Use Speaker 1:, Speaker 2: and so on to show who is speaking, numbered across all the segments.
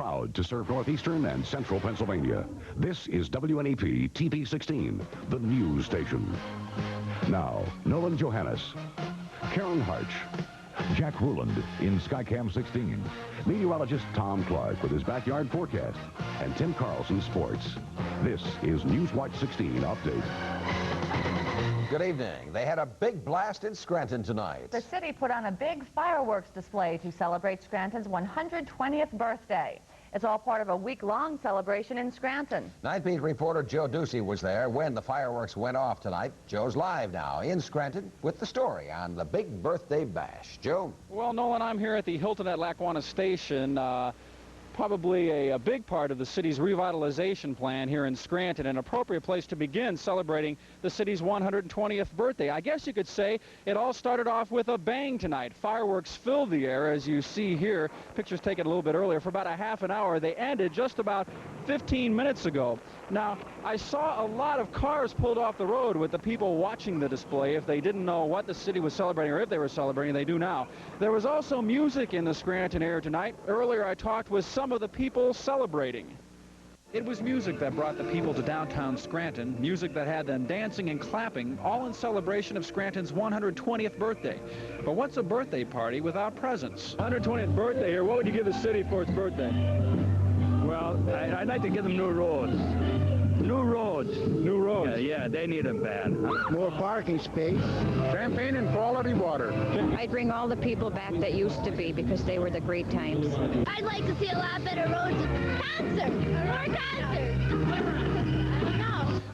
Speaker 1: proud to serve northeastern and central Pennsylvania. This is WNEP TV 16, the news station. Now, Nolan Johannes, Karen Harch, Jack Ruland in Skycam 16, meteorologist Tom Clark with his backyard forecast, and Tim Carlson Sports. This is Newswatch 16 Update.
Speaker 2: Good evening. They had a big blast in Scranton tonight.
Speaker 3: The city put on a big fireworks display to celebrate Scranton's 120th birthday. It's all part of a week-long celebration in Scranton.
Speaker 2: Night Beat reporter Joe Ducey was there when the fireworks went off tonight. Joe's live now in Scranton with the story on the big birthday bash. Joe?
Speaker 4: Well, Nolan, I'm here at the Hilton at Lackawanna Station. Probably a big part of the city's revitalization plan here in Scranton, an appropriate place to begin celebrating the city's 120th birthday. I guess you could say it all started off with a bang tonight. Fireworks filled the air, as you see here. Pictures taken a little bit earlier. For about a half an hour. They ended just about 15 minutes ago. Now, I saw a lot of cars pulled off the road with the people watching the display. If they didn't know what the city was celebrating or if they were celebrating, they do now. There was also music in the Scranton area tonight. Earlier, I talked with some of the people celebrating. It was music that brought the people to downtown Scranton, music that had them dancing and clapping, all in celebration of Scranton's 120th birthday. But what's a birthday party without presents?
Speaker 5: 120th birthday here. What would you give the city for its birthday? Well, I'd like to give them new roads. New roads. New roads? Yeah, they need them bad.
Speaker 6: More parking space.
Speaker 5: Champagne and quality water.
Speaker 7: I'd bring all the people back that used to be because they were the great times.
Speaker 8: I'd like to see a lot better roads. Concerts! More concerts!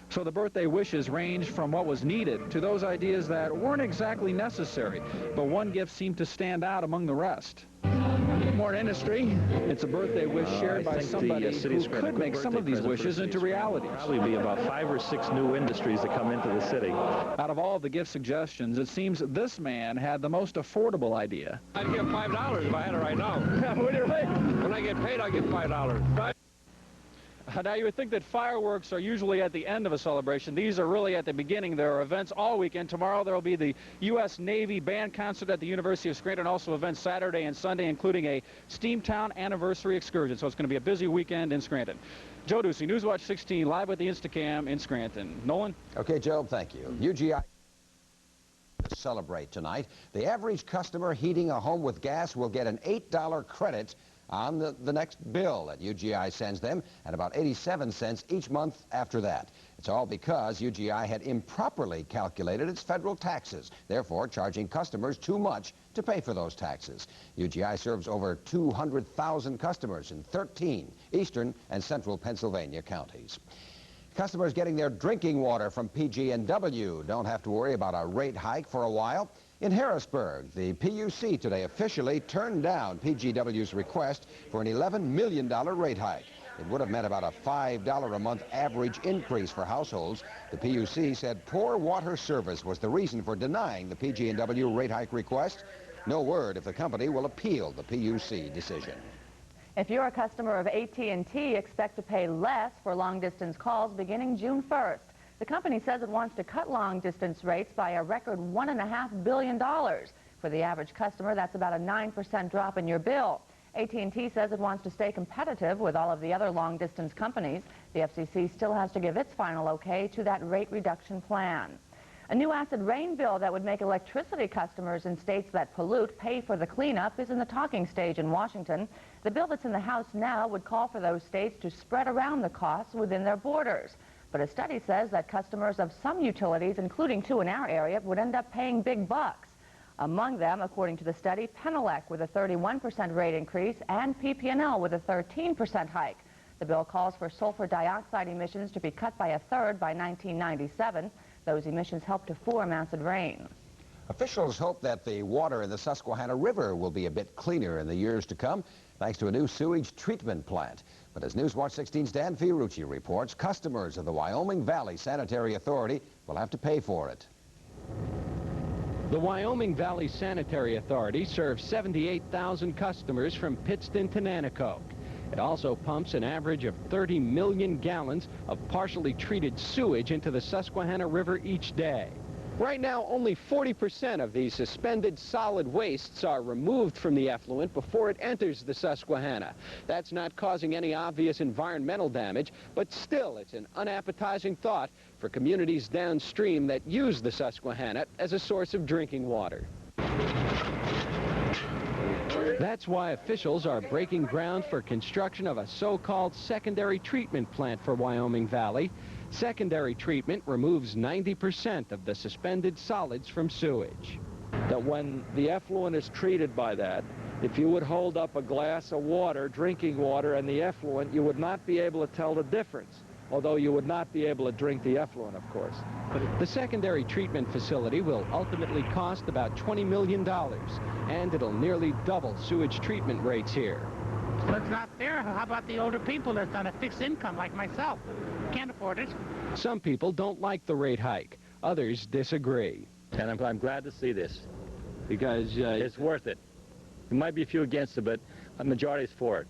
Speaker 4: So the birthday wishes ranged from what was needed to those ideas that weren't exactly necessary. But one gift seemed to stand out among the rest.
Speaker 5: More industry.
Speaker 4: It's a birthday wish shared by somebody who could make some of these wishes into reality.
Speaker 9: Probably be about 5 or 6 new industries that come into the city.
Speaker 4: Out of all the gift suggestions, it seems this man had the most affordable idea.
Speaker 5: I'd give $5 if I had it right now. What do you think? When I get paid, I'll get $5.
Speaker 4: Now, you would think that fireworks are usually at the end of a celebration. These are really at the beginning. There are events all weekend. Tomorrow there will be the U.S. Navy Band Concert at the University of Scranton, also events Saturday and Sunday, including a Steamtown anniversary excursion. So it's going to be a busy weekend in Scranton. Joe Ducey, Newswatch 16, live with the Instacam in Scranton. Nolan?
Speaker 2: Okay, Joe, thank you. UGI to celebrate tonight. The average customer heating a home with gas will get an $8 credit on the next bill that UGI sends them, and about 87 cents each month after that. It's all because UGI had improperly calculated its federal taxes, therefore charging customers too much to pay for those taxes. UGI serves over 200,000 customers in 13 eastern and central Pennsylvania counties. Customers getting their drinking water from PG&W don't have to worry about a rate hike for a while. In Harrisburg, the PUC today officially turned down PGW's request for an $11 million rate hike. It would have meant about a $5 a month average increase for households. The PUC said poor water service was the reason for denying the PG&W rate hike request. No word if the company will appeal the PUC decision.
Speaker 3: If you're a customer of AT&T, expect to pay less for long-distance calls beginning June 1st. The company says it wants to cut long-distance rates by a record $1.5 billion. For the average customer, that's about a 9% drop in your bill. AT&T says it wants to stay competitive with all of the other long-distance companies. The FCC still has to give its final okay to that rate reduction plan. A new acid rain bill that would make electricity customers in states that pollute pay for the cleanup is in the talking stage in Washington. The bill that's in the House now would call for those states to spread around the costs within their borders. But a study says that customers of some utilities, including 2 in our area, would end up paying big bucks. Among them, according to the study, Penelec with a 31% rate increase and PP&L with a 13% hike. The bill calls for sulfur dioxide emissions to be cut by a third by 1997. Those emissions help to form acid rain.
Speaker 2: Officials hope that the water in the Susquehanna River will be a bit cleaner in the years to come, thanks to a new sewage treatment plant. But as Newswatch 16's Dan Fiorucci reports, customers of the Wyoming Valley Sanitary Authority will have to pay for it.
Speaker 10: The Wyoming Valley Sanitary Authority serves 78,000 customers from Pittston to Nanticoke. It also pumps an average of 30 million gallons of partially treated sewage into the Susquehanna River each day. Right now, only 40% of these suspended solid wastes are removed from the effluent before it enters the Susquehanna. That's not causing any obvious environmental damage, but still it's an unappetizing thought for communities downstream that use the Susquehanna as a source of drinking water. That's why officials are breaking ground for construction of a so-called secondary treatment plant for Wyoming Valley. Secondary treatment removes 90% of the suspended solids from sewage.
Speaker 5: That when the effluent is treated by that, if you would hold up a glass of water, drinking water, and the effluent, you would not be able to tell the difference, although you would not be able to drink the effluent, of course.
Speaker 10: The secondary treatment facility will ultimately cost about $20 million, and it'll nearly double sewage treatment rates here.
Speaker 6: Well, it's not fair. How about the older people that's on a fixed income like myself? Can't afford it.
Speaker 10: Some people don't like the rate hike. Others disagree.
Speaker 9: And I'm glad to see this because it's worth it. There might be a few against it, but a majority is for it.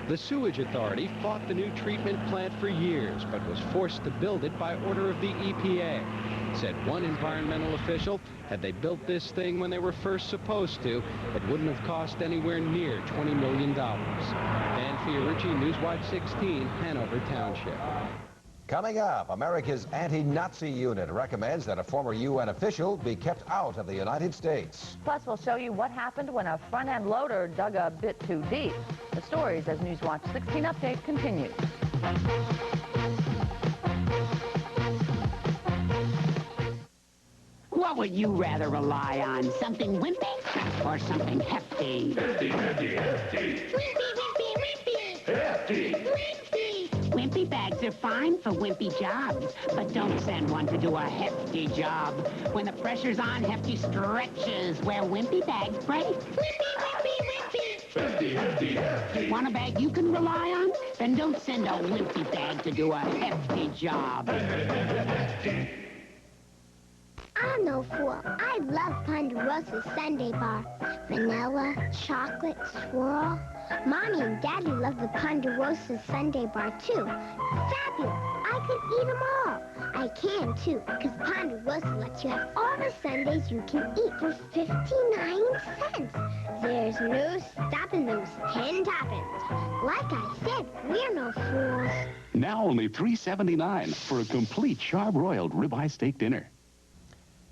Speaker 10: The Sewage Authority fought the new treatment plant for years, but was forced to build it by order of the EPA. Said one environmental official, had they built this thing when they were first supposed to, it wouldn't have cost anywhere near $20 million. Dan Fiorucci, Newswatch 16, Hanover Township.
Speaker 2: Coming up, America's anti-Nazi unit recommends that a former UN official be kept out of the United States.
Speaker 3: Plus, we'll show you what happened when a front-end loader dug a bit too deep. The stories as Newswatch 16 update continues.
Speaker 11: What would you rather rely on? Something wimpy or something hefty?
Speaker 12: Hefty, hefty, hefty.
Speaker 8: Wimpy, wimpy, wimpy.
Speaker 12: Hefty.
Speaker 8: Wimpy.
Speaker 11: Wimpy bags are fine for wimpy jobs, but don't send one to do a hefty job. When the pressure's on, hefty stretches where wimpy bags break.
Speaker 8: Wimpy, wimpy, wimpy.
Speaker 12: Hefty, hefty, hefty.
Speaker 11: Want a bag you can rely on? Then don't send a wimpy bag to do a hefty job.
Speaker 12: Hefty.
Speaker 8: I'm no fool. I love Ponderosa's Sundae Bar. Vanilla, chocolate, swirl. Mommy and Daddy love the Ponderosa Sundae Bar, too. Fabulous. I could eat them all. I can, too, because Ponderosa lets you have all the sundaes you can eat for 59 cents. There's no stopping those 10 toppings. Like I said, we're no fools.
Speaker 13: Now only $3.79 for a complete charbroiled ribeye steak dinner.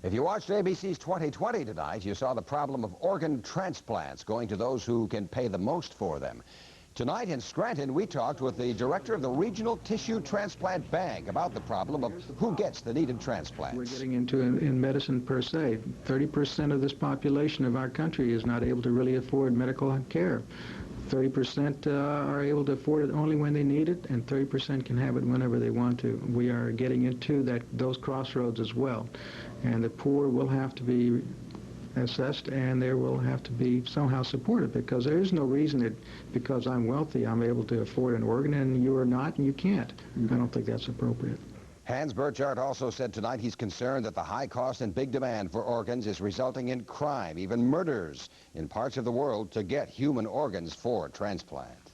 Speaker 2: If you watched ABC's 2020 tonight, you saw the problem of organ transplants going to those who can pay the most for them. Tonight in Scranton, we talked with the director of the Regional Tissue Transplant Bank about the problem of who gets the needed transplants.
Speaker 14: We're getting into in medicine per se. 30% of this population of our country is not able to really afford medical care. 30% are able to afford it only when they need it, and 30% can have it whenever they want to. We are getting into those crossroads as well. And the poor will have to be assessed, and they will have to be somehow supported, because there is no reason that because I'm wealthy I'm able to afford an organ and you are not and you can't. I don't think that's appropriate.
Speaker 2: Hans Burchard also said tonight he's concerned that the high cost and big demand for organs is resulting in crime, even murders, in parts of the world to get human organs for transplant.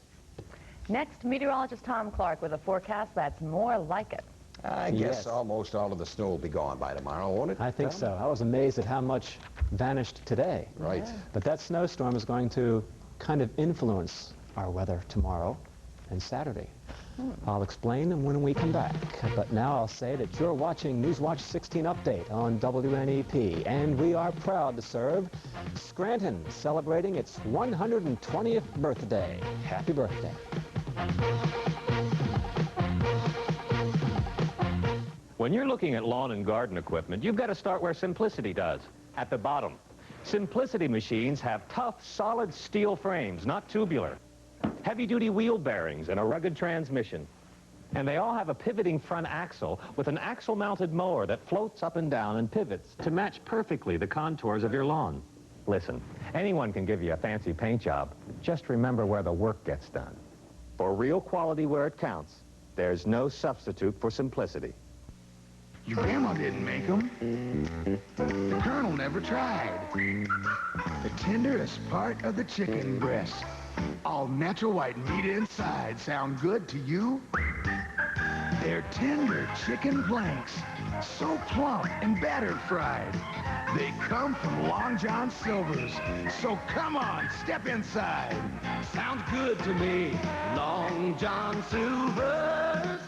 Speaker 3: Next, meteorologist Tom Clark with a forecast that's more like it.
Speaker 2: I guess almost all of the snow will be gone by tomorrow, won't it?
Speaker 15: I think so. I was amazed at how much vanished today.
Speaker 2: Right.
Speaker 15: Yeah. But that snowstorm is going to kind of influence our weather tomorrow and Saturday. I'll explain when we come back. But now I'll say that you're watching Newswatch 16 Update on WNEP, and we are proud to serve Scranton, celebrating its 120th birthday. Happy birthday.
Speaker 9: When you're looking at lawn and garden equipment, you've got to start where Simplicity does, at the bottom. Simplicity machines have tough, solid steel frames, not tubular. Heavy-duty wheel bearings and a rugged transmission. And they all have a pivoting front axle with an axle-mounted mower that floats up and down and pivots to match perfectly the contours of your lawn. Listen, anyone can give you a fancy paint job. Just remember where the work gets done. For real quality where it counts, there's no substitute for Simplicity.
Speaker 16: Your grandma didn't make them. The Colonel never tried. The tenderest part of the chicken breast. All natural white meat inside. Sound good to you? They're tender chicken planks, so plump and batter fried. They come from Long John Silver's, so come on, step inside.
Speaker 12: Sounds good to me, Long John Silver's.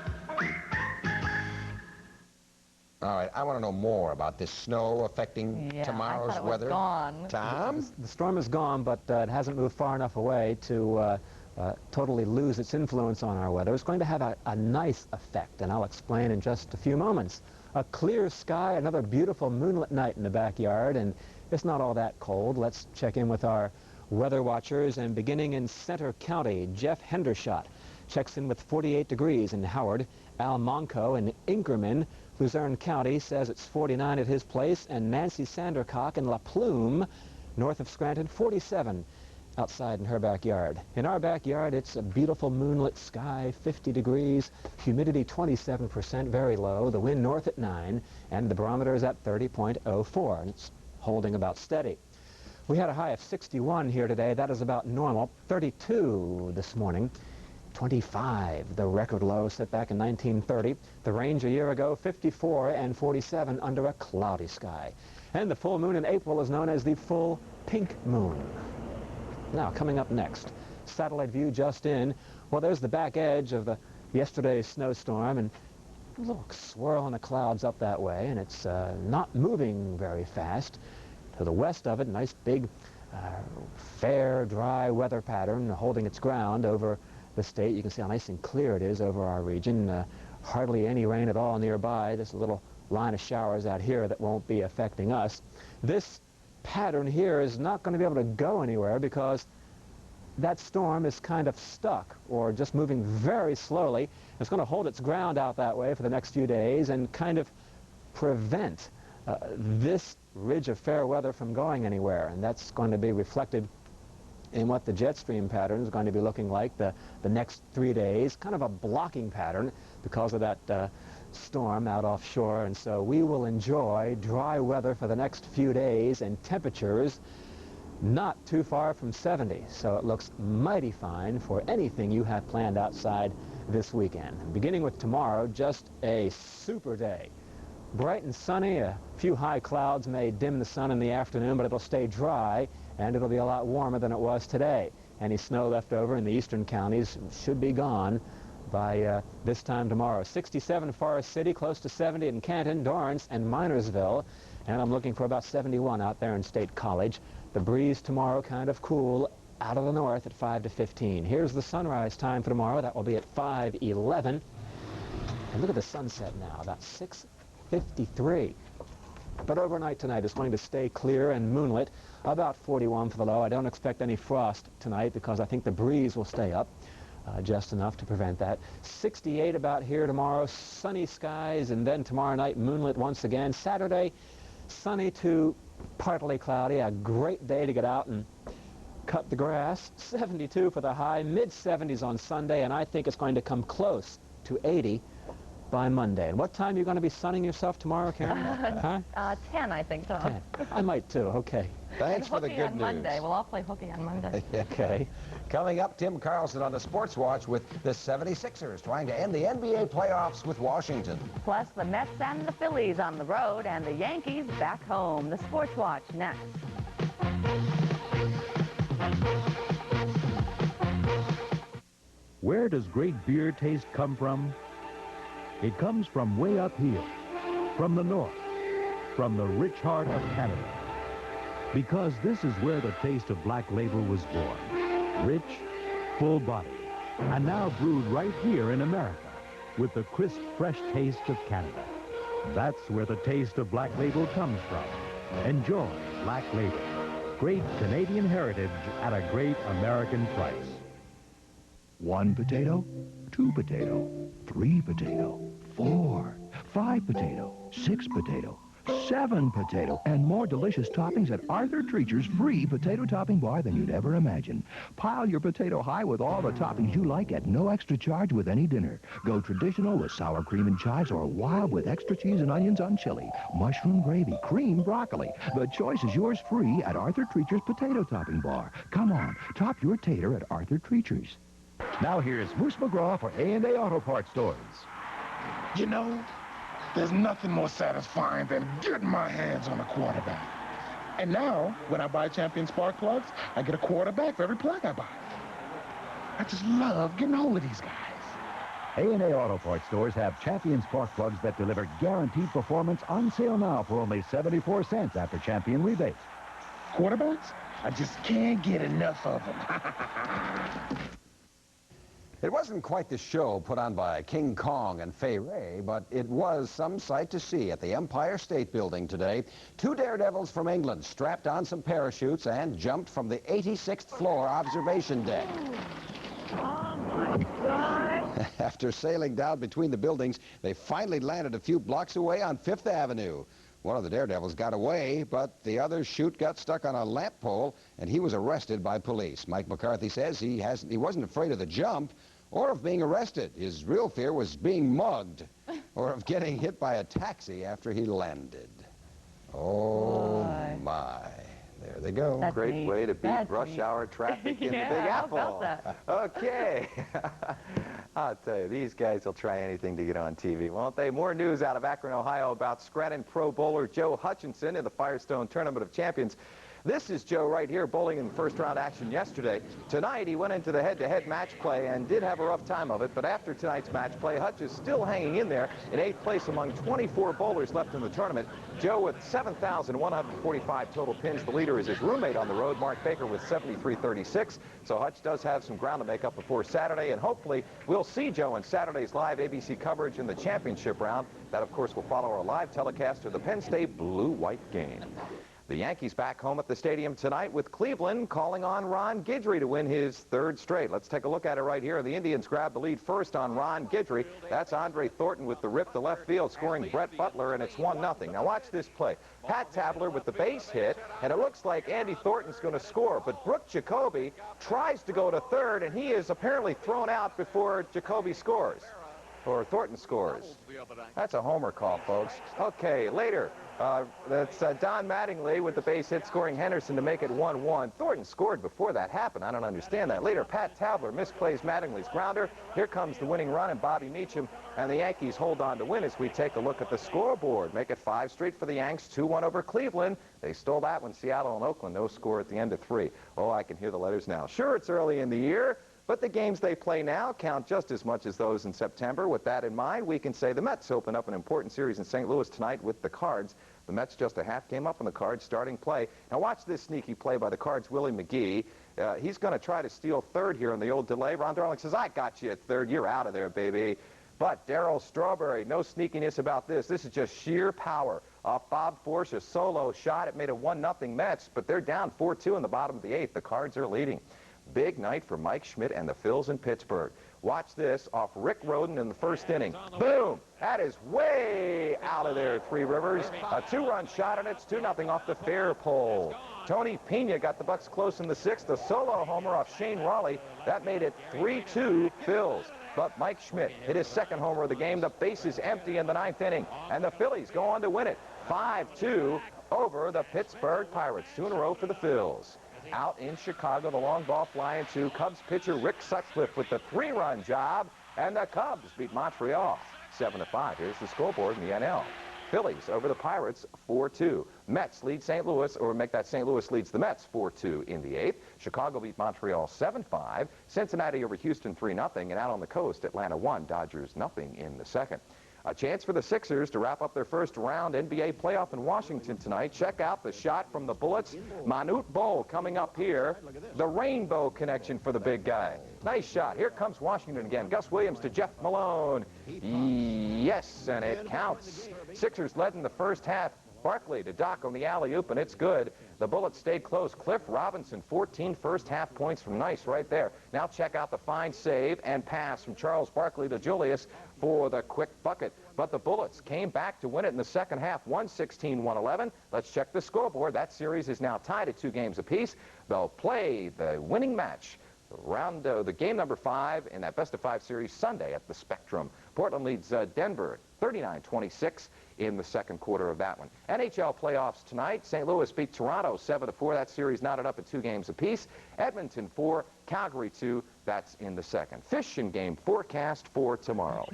Speaker 2: All right, I want to know more about this snow affecting tomorrow's
Speaker 3: I thought it
Speaker 2: weather.
Speaker 3: was gone.
Speaker 2: Tom?
Speaker 15: The storm is gone, but it hasn't moved far enough away to totally lose its influence on our weather. It's going to have a nice effect, and I'll explain in just a few moments. A clear sky, another beautiful moonlit night in the backyard, and it's not all that cold. Let's check in with our weather watchers, and beginning in Center County, Jeff Hendershot checks in with 48 degrees in Howard. Al Monco in Inkerman, Luzerne County, says it's 49 at his place, and Nancy Sandercock in La Plume, north of Scranton, 47 outside in her backyard. In our backyard, it's a beautiful moonlit sky, 50 degrees, humidity 27%, very low, the wind north at 9, and the barometer is at 30.04, and it's holding about steady. We had a high of 61 here today. That is about normal. 32 this morning. 25, the record low set back in 1930. The range a year ago, 54 and 47 under a cloudy sky. And the full moon in April is known as the full pink moon. Now, coming up next, satellite view just in. Well, there's the back edge of yesterday's snowstorm, and a little swirl in the clouds up that way, and it's not moving very fast. To the west of it, nice big, fair, dry weather pattern holding its ground over the state. You can see how nice and clear it is over our region. Hardly any rain at all nearby. There's a little line of showers out here that won't be affecting us. This pattern here is not going to be able to go anywhere because that storm is kind of stuck or just moving very slowly. It's going to hold its ground out that way for the next few days and kind of prevent this ridge of fair weather from going anywhere, and that's going to be reflected in what the jet stream pattern is going to be looking like the next 3 days, kind of a blocking pattern because of that storm out offshore. And so we will enjoy dry weather for the next few days and temperatures not too far from 70. So it looks mighty fine for anything you have planned outside this weekend. Beginning with tomorrow, just a super day. Bright and sunny, a few high clouds may dim the sun in the afternoon, but it'll stay dry, and it'll be a lot warmer than it was today. Any snow left over in the eastern counties should be gone by this time tomorrow. 67 in Forest City, close to 70 in Canton, Dorrance, and Minersville, and I'm looking for about 71 out there in State College. The breeze tomorrow kind of cool out of the north at 5 to 15. Here's the sunrise time for tomorrow. That will be at 5:11. And look at the sunset now, about 6:53. But overnight tonight it's going to stay clear and moonlit, about 41 for the low. I don't expect any frost tonight because I think the breeze will stay up just enough to prevent that. 68 about here tomorrow, sunny skies, and then tomorrow night moonlit once again. Saturday, sunny to partly cloudy, a great day to get out and cut the grass. 72 for the high, mid-70s on Sunday, and I think it's going to come close to 80 by Monday. And what time are you going to be sunning yourself tomorrow, Karen? Huh?
Speaker 3: 10, I think, Tom.
Speaker 15: 10. I might too. Okay.
Speaker 2: Thanks for the good
Speaker 3: on
Speaker 2: news.
Speaker 3: Monday. We'll all play hooky on Monday.
Speaker 2: Okay. Coming up, Tim Carlson on the Sports Watch with the 76ers trying to end the NBA playoffs with Washington.
Speaker 3: Plus, the Mets and the Phillies on the road and the Yankees back home. The Sports Watch next.
Speaker 17: Where does great beer taste come from? It comes from way up here, from the north, from the rich heart of Canada. Because this is where the taste of Black Label was born. Rich, full-bodied, and now brewed right here in America with the crisp, fresh taste of Canada. That's where the taste of Black Label comes from. Enjoy Black Label. Great Canadian heritage at a great American price.
Speaker 16: 1 potato, 2 potato, 3 potato, 4, 5 potato, 6 potato, 7 potato, and more delicious toppings at Arthur Treacher's free potato topping bar than you'd ever imagine. Pile your potato high with all the toppings you like at no extra charge with any dinner. Go traditional with sour cream and chives, or wild with extra cheese and onions on chili, mushroom gravy, cream broccoli. The choice is yours free at Arthur Treacher's potato topping bar. Come on, top your tater at Arthur Treacher's.
Speaker 17: Now here's Moose McGraw for A&A Auto Parts Stores.
Speaker 18: You know, there's nothing more satisfying than getting my hands on a quarterback. And now, when I buy Champion Spark plugs, I get a quarterback for every plug I buy. I just love getting hold of these guys.
Speaker 17: A&A Auto Parts stores have Champion spark plugs that deliver guaranteed performance on sale now for only 74 cents after Champion rebates.
Speaker 18: Quarterbacks? I just can't get enough of them.
Speaker 2: It wasn't quite the show put on by King Kong and Fay Ray, but it was some sight to see at the Empire State Building today. Two daredevils from England strapped on some parachutes and jumped from the 86th floor observation deck.
Speaker 12: Oh, my God.
Speaker 2: After sailing down between the buildings, they finally landed a few blocks away on 5th Avenue. One of the daredevils got away, but the other's chute got stuck on a lamp pole, and he was arrested by police. Mike McCarthy says he wasn't afraid of the jump or of being arrested. His real fear was being mugged or of getting hit by a taxi after he landed. Oh, my. There they go.
Speaker 19: That's Great neat. Way to beat rush hour traffic in the Big Apple.
Speaker 3: How about that?
Speaker 19: Okay. I'll tell you, these guys will try anything to get on TV, won't they? More news out of Akron, Ohio about Scranton Pro Bowler Joe Hutchinson in the Firestone Tournament of Champions. This is Joe right here bowling in first-round action yesterday. Tonight, he went into the head-to-head match play and did have a rough time of it, but after tonight's match play, Hutch is still hanging in there in 8th place among 24 bowlers left in the tournament. Joe with 7,145 total pins. The leader is his roommate on the road, Mark Baker, with 7,336. So Hutch does have some ground to make up before Saturday, and hopefully we'll see Joe in Saturday's live ABC coverage in the championship round. That, of course, will follow our live telecast of the Penn State Blue-White game. The Yankees back home at the stadium tonight with Cleveland calling on Ron Guidry to win his 3rd straight. Let's take a look at it right here. The Indians grab the lead first on Ron Guidry. That's Andre Thornton with the rip to left field, scoring Brett Butler, and it's 1-0. Now watch this play. Pat Tabler with the base hit, and it looks like Andy Thornton's going to score, but Brooke Jacoby tries to go to third, and he is apparently thrown out before Jacoby scores. Or Thornton scores. That's a homer call, folks. Okay, later, that's Don Mattingly with the base hit scoring Henderson to make it 1-1. Thornton scored before that happened. I don't understand that. Later, Pat Tabler misplays Mattingly's grounder. Here comes the winning run, and Bobby Meacham and the Yankees hold on to win as we take a look at the scoreboard. Make it 5 straight for the Yanks, 2-1 over Cleveland. They stole that one. Seattle and Oakland, no score at the end of 3. Oh, I can hear the letters now. Sure, it's early in the year, but the games they play now count just as much as those in September. With that in mind, we can say the Mets open up an important series in St. Louis tonight with the Cards. The Mets just a half game up on the Cards starting play. Now watch this sneaky play by the Cards' Willie McGee. He's going to try to steal third here in the old delay. Ron Darling says, I got you at third. You're out of there, baby. But Darryl Strawberry, no sneakiness about this. This is just sheer power. Off Bob Forsch, a solo shot. It made a 1-0 Mets, but they're down 4-2 in the bottom of the 8th. The Cards are leading. Big night for Mike Schmidt and the Phils in Pittsburgh. Watch this off Rick Rhoden in the first inning. Boom! That is way out of there, Three Rivers. A 2-run shot, and it's 2-0 off the fair pole. Tony Pena got the Bucks close in the 6th. A solo homer off Shane Raleigh. That made it 3-2 Phils. But Mike Schmidt hit his 2nd homer of the game. The base is empty in the 9th inning, and the Phillies go on to win it 5-2 over the Pittsburgh Pirates. 2 in a row for the Phils. Out in Chicago, the long ball flying to Cubs pitcher Rick Sutcliffe with the 3-run job, and the Cubs beat Montreal 7-5. Here's the scoreboard in the NL. Phillies over the Pirates 4-2. Mets lead St. Louis, or make that St. Louis leads the Mets 4-2 in the 8th. Chicago beat Montreal 7-5. Cincinnati over Houston 3-0. And out on the coast, Atlanta 1, Dodgers 0 in the 2nd. A chance for the Sixers to wrap up their first round NBA playoff in Washington tonight. Check out the shot from the Bullets. Manute Bol coming up here. The rainbow connection for the big guy. Nice shot. Here comes Washington again. Gus Williams to Jeff Malone. Yes, and it counts. Sixers led in the first half. Barkley to Doc on the alley-oop, and it's good. The Bullets stayed close. Cliff Robinson, 14 first-half points from Nice right there. Now check out the fine save and pass from Charles Barkley to Julius for the quick bucket. But the Bullets came back to win it in the second half, 116-111. Let's check the scoreboard. That series is now tied at 2 games apiece. They'll play the winning match, the game number 5 in that best-of-5 series Sunday at the Spectrum. Portland leads Denver 39-26 in the second quarter of that one. NHL playoffs tonight. St. Louis beat Toronto 7-4. That series knotted up at 2 games apiece. Edmonton 4, Calgary 2. That's in the second. Fish and game forecast for tomorrow.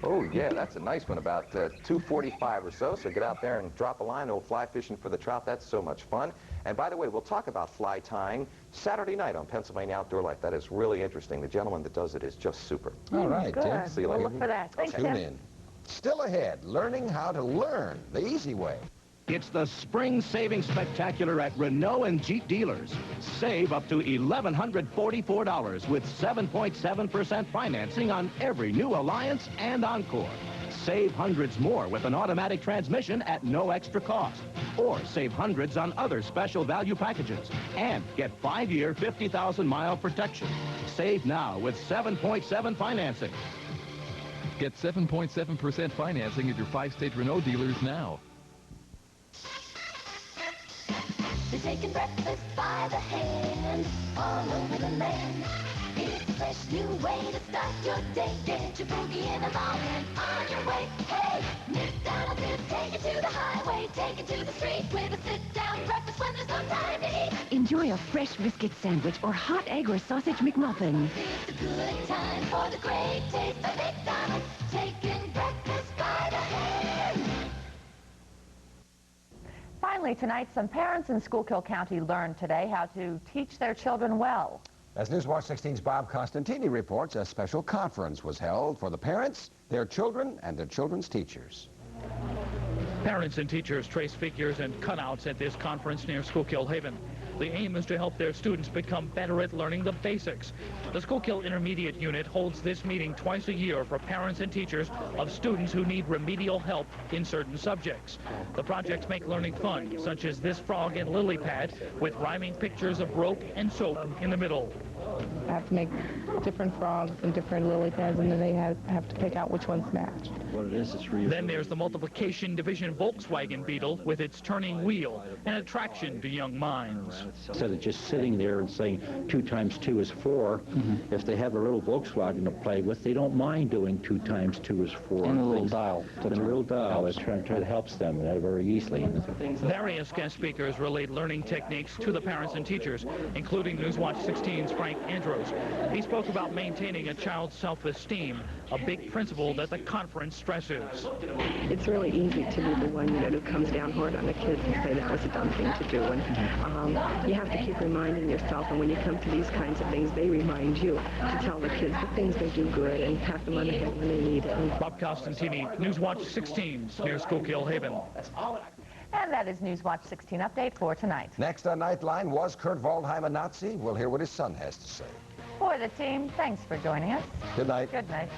Speaker 19: Oh, yeah, that's a nice one, about 2:45 or so. So get out there and drop a line, old fly fishing for the trout. That's so much fun. And by the way, we'll talk about fly tying Saturday night on Pennsylvania Outdoor Life. That is really interesting. The gentleman that does it is just super.
Speaker 2: All right,
Speaker 3: good.
Speaker 2: Tim.
Speaker 19: See you later.
Speaker 3: We'll look for that. Thanks,
Speaker 2: Tune
Speaker 3: Tim.
Speaker 2: in. Still ahead, learning how to learn the easy way.
Speaker 13: It's the Spring Saving Spectacular at Renault and Jeep dealers. Save up to $1,144 with 7.7% financing on every new Alliance and Encore. Save hundreds more with an automatic transmission at no extra cost. Or save hundreds on other special value packages. And get 5-year, 50,000-mile protection. Save now with 7.7 financing.
Speaker 20: Get 7.7% financing at your 5-state Renault dealers now.
Speaker 21: They're taking breakfast by the hand all over the land. It's a fresh new way to start your day. Get your boogie in along and on your way. Hey, McDonald's is taking to the highway, taking to the street with a sit-down breakfast when there's no time to eat.
Speaker 22: Enjoy a fresh biscuit sandwich or hot egg or sausage McMuffin.
Speaker 21: It's a good time for the great taste of McDonald's, taking breakfast by the hand.
Speaker 3: Finally tonight, some parents in Schuylkill County learned today how to teach their children well.
Speaker 2: As Newswatch 16's Bob Costantini reports, a special conference was held for the parents, their children, and their children's teachers.
Speaker 23: Parents and teachers trace figures and cutouts at this conference near Schuylkill Haven. The aim is to help their students become better at learning the basics. The Schuylkill Intermediate Unit holds this meeting twice a year for parents and teachers of students who need remedial help in certain subjects. The projects make learning fun, such as this frog and lily pad with rhyming pictures of rope and soap in the middle.
Speaker 24: I have to make different frogs and different lily pads, and then they have to pick out which ones match.
Speaker 23: What it is for you. Then there's the multiplication division Volkswagen Beetle with its turning wheel, an attraction to young minds.
Speaker 25: Instead of just sitting there and saying 2 times 2 is 4, if they have a little Volkswagen to play with, they don't mind doing 2 times 2 is 4.
Speaker 23: And a little dial.
Speaker 25: And a little dial. It helps them very easily.
Speaker 23: Various guest speakers relayed learning techniques to the parents and teachers, including Newswatch 16's Frank Andros. He spoke about maintaining a child's self-esteem, a big principle that the conference stresses.
Speaker 24: It's really easy to be the one, who comes down hard on the kids and say that was a dumb thing to do. And you have to keep reminding yourself, and when you come to these kinds of things, they remind you to tell the kids the things they do good and pat them on the head when they need it.
Speaker 23: Bob Costantini, Newswatch 16 near Schuylkill Haven.
Speaker 3: And that is Newswatch 16 update for tonight.
Speaker 2: Next on Nightline, was Kurt Waldheim a Nazi? We'll hear what his son has to say.
Speaker 3: For the team, thanks for joining us.
Speaker 2: Good night.
Speaker 3: Good night.